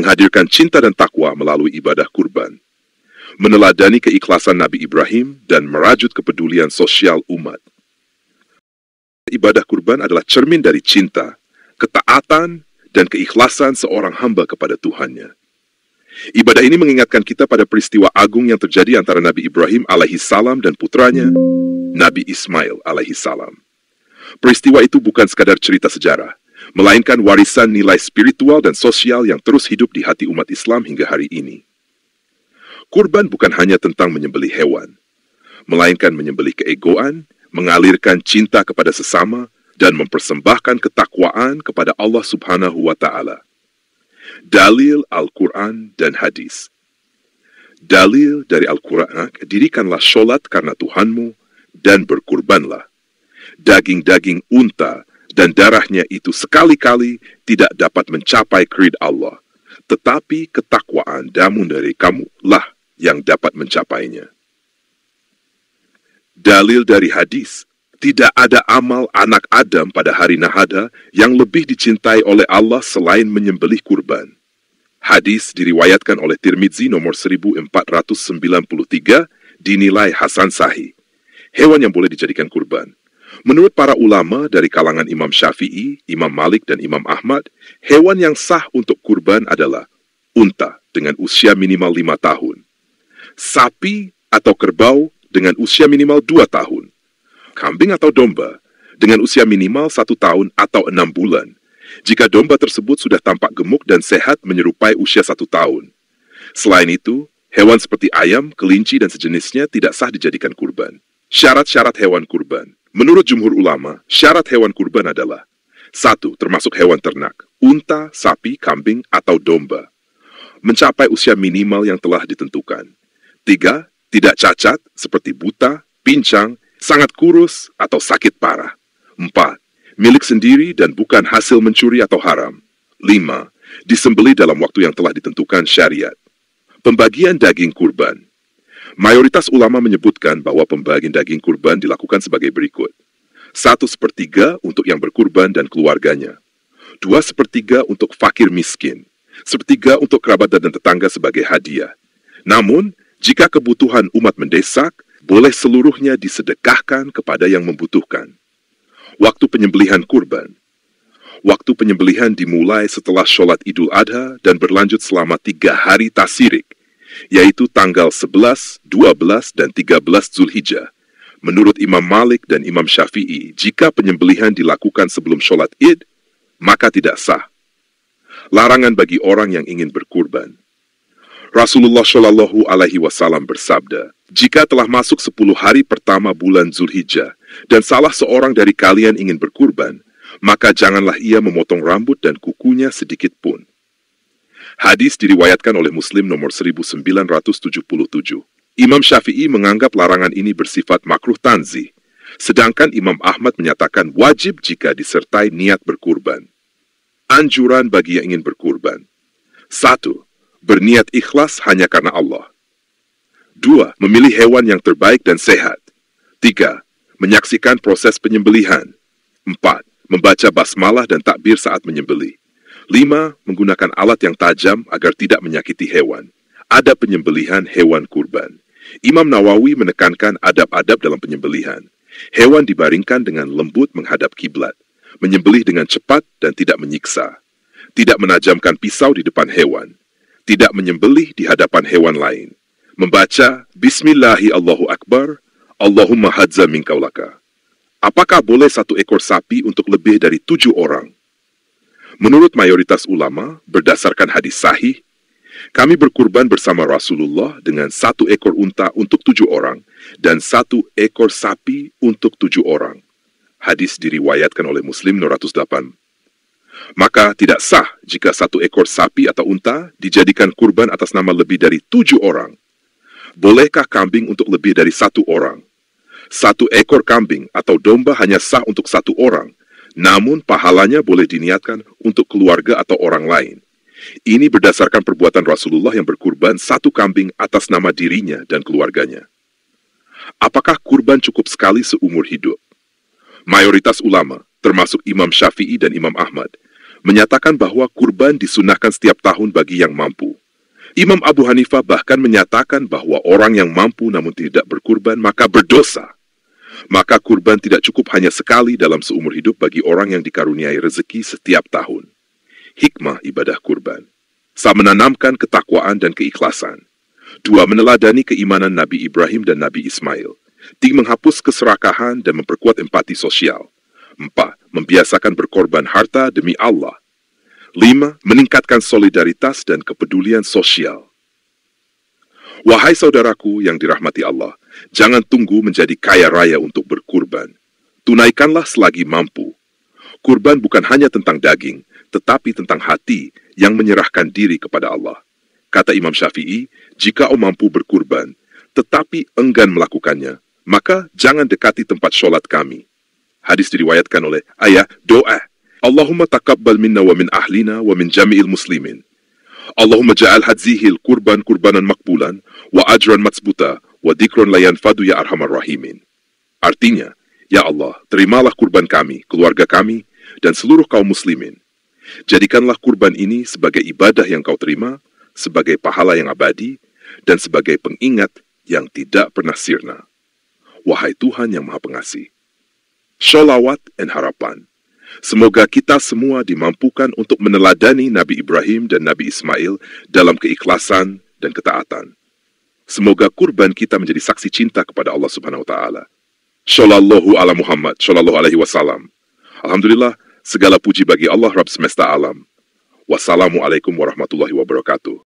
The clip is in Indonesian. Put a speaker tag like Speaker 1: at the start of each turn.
Speaker 1: menghadirkan cinta dan takwa melalui ibadah kurban, meneladani keikhlasan Nabi Ibrahim dan merajut kepedulian sosial umat. Ibadah kurban adalah cermin dari cinta, ketaatan, dan keikhlasan seorang hamba kepada Tuhannya. Ibadah ini mengingatkan kita pada peristiwa agung yang terjadi antara Nabi Ibrahim alaihissalam dan putranya, Nabi Ismail alaihissalam. Peristiwa itu bukan sekadar cerita sejarah, melainkan warisan nilai spiritual dan sosial yang terus hidup di hati umat Islam hingga hari ini. Kurban bukan hanya tentang menyembelih hewan, melainkan menyembelih keegoan, mengalirkan cinta kepada sesama, dan mempersembahkan ketakwaan kepada Allah Subhanahu wa Ta'ala. Dalil Al-Quran dan Hadis. Dalil dari Al-Quran, dirikanlah sholat karena Tuhanmu, dan berkurbanlah. Daging-daging unta dan darahnya itu sekali-kali tidak dapat mencapai keridhaan Allah, tetapi ketakwaan namun dari kamu lah yang dapat mencapainya. Dalil dari hadis, tidak ada amal anak Adam pada hari Nahada yang lebih dicintai oleh Allah selain menyembelih kurban. Hadis diriwayatkan oleh Tirmidzi nomor 1493, dinilai Hasan Sahih. Hewan yang boleh dijadikan kurban. Menurut para ulama dari kalangan Imam Syafi'i, Imam Malik, dan Imam Ahmad, hewan yang sah untuk kurban adalah unta dengan usia minimal 5 tahun, sapi atau kerbau dengan usia minimal 2 tahun, kambing atau domba dengan usia minimal 1 tahun atau 6 bulan, jika domba tersebut sudah tampak gemuk dan sehat menyerupai usia 1 tahun. Selain itu, hewan seperti ayam, kelinci, dan sejenisnya tidak sah dijadikan kurban. Syarat-syarat hewan kurban. Menurut jumhur ulama, syarat hewan kurban adalah 1. Termasuk hewan ternak, unta, sapi, kambing, atau domba, mencapai usia minimal yang telah ditentukan. 3. Tidak cacat, seperti buta, pincang, sangat kurus, atau sakit parah. 4. Milik sendiri dan bukan hasil mencuri atau haram. 5. Disembelih dalam waktu yang telah ditentukan syariat. Pembagian daging kurban. Mayoritas ulama menyebutkan bahwa pembagian daging kurban dilakukan sebagai berikut. 1/3 untuk yang berkurban dan keluarganya. 2/3 untuk fakir miskin. 1/3 untuk kerabat dan tetangga sebagai hadiah. Namun, jika kebutuhan umat mendesak, boleh seluruhnya disedekahkan kepada yang membutuhkan. Waktu penyembelihan kurban. Waktu penyembelihan dimulai setelah sholat Idul Adha dan berlanjut selama 3 hari tasyirik, yaitu tanggal 11, 12, dan 13 Zulhijjah. Menurut Imam Malik dan Imam Syafi'i, jika penyembelihan dilakukan sebelum sholat Id, maka tidak sah. Larangan bagi orang yang ingin berkurban. Rasulullah Shallallahu Alaihi Wasallam bersabda, jika telah masuk 10 hari pertama bulan Zulhijjah, dan salah seorang dari kalian ingin berkurban, maka janganlah ia memotong rambut dan kukunya sedikit pun. Hadis diriwayatkan oleh Muslim nomor 1977. Imam Syafi'i menganggap larangan ini bersifat makruh tanzih, sedangkan Imam Ahmad menyatakan wajib jika disertai niat berkurban. Anjuran bagi yang ingin berkurban. 1. Berniat ikhlas hanya karena Allah. 2. Memilih hewan yang terbaik dan sehat. 3. Menyaksikan proses penyembelihan. 4. Membaca basmalah dan takbir saat menyembelih. 5. Menggunakan alat yang tajam agar tidak menyakiti hewan. Adab penyembelihan hewan kurban. Imam Nawawi menekankan adab-adab dalam penyembelihan. Hewan dibaringkan dengan lembut menghadap kiblat. Menyembelih dengan cepat dan tidak menyiksa. Tidak menajamkan pisau di depan hewan. Tidak menyembelih di hadapan hewan lain. Membaca Bismillahi Allahu Akbar, Allahumma hadza minkaulaka. Apakah boleh 1 ekor sapi untuk lebih dari 7 orang? Menurut mayoritas ulama, berdasarkan hadis sahih, kami berkurban bersama Rasulullah dengan 1 ekor unta untuk 7 orang dan 1 ekor sapi untuk 7 orang. Hadis diriwayatkan oleh Muslim 908. Maka tidak sah jika 1 ekor sapi atau unta dijadikan kurban atas nama lebih dari 7 orang. Bolehkah kambing untuk lebih dari 1 orang? 1 ekor kambing atau domba hanya sah untuk 1 orang, namun pahalanya boleh diniatkan untuk keluarga atau orang lain. Ini berdasarkan perbuatan Rasulullah yang berkurban 1 kambing atas nama dirinya dan keluarganya. Apakah kurban cukup sekali seumur hidup? Mayoritas ulama, termasuk Imam Syafi'i dan Imam Ahmad, menyatakan bahwa kurban disunahkan setiap tahun bagi yang mampu. Imam Abu Hanifah bahkan menyatakan bahwa orang yang mampu namun tidak berkurban maka berdosa. Maka kurban tidak cukup hanya sekali dalam seumur hidup bagi orang yang dikaruniai rezeki setiap tahun. Hikmah ibadah kurban. Menanamkan ketakwaan dan keikhlasan. 2. Meneladani keimanan Nabi Ibrahim dan Nabi Ismail. 3. Menghapus keserakahan dan memperkuat empati sosial. 4. Membiasakan berkorban harta demi Allah. 5. Meningkatkan solidaritas dan kepedulian sosial. Wahai saudaraku yang dirahmati Allah, jangan tunggu menjadi kaya raya untuk berkurban. Tunaikanlah selagi mampu. Kurban bukan hanya tentang daging, tetapi tentang hati yang menyerahkan diri kepada Allah. Kata Imam Syafi'i, jika mampu berkurban, tetapi enggan melakukannya, maka jangan dekati tempat sholat kami. Hadis diriwayatkan oleh ayah doa. Allahumma taqabbal minna wa min ahlina wa min jami'il muslimin. Allahumma ja'al hadzihil kurban-kurbanan makbulan wa ajran matsbuta wa dikron layan fadu ya arhamar rahimin. Artinya, ya Allah, terimalah kurban kami, keluarga kami, dan seluruh kaum muslimin. Jadikanlah kurban ini sebagai ibadah yang kau terima, sebagai pahala yang abadi, dan sebagai pengingat yang tidak pernah sirna. Wahai Tuhan yang Maha Pengasih. Sholawat dan harapan. Semoga kita semua dimampukan untuk meneladani Nabi Ibrahim dan Nabi Ismail dalam keikhlasan dan ketaatan. Semoga kurban kita menjadi saksi cinta kepada Allah Subhanahu wa Ta'ala. Shallallahu ala Muhammad, Shallallahu alaihi wasallam. Alhamdulillah, segala puji bagi Allah Rabb semesta alam. Wassalamualaikum warahmatullahi wabarakatuh.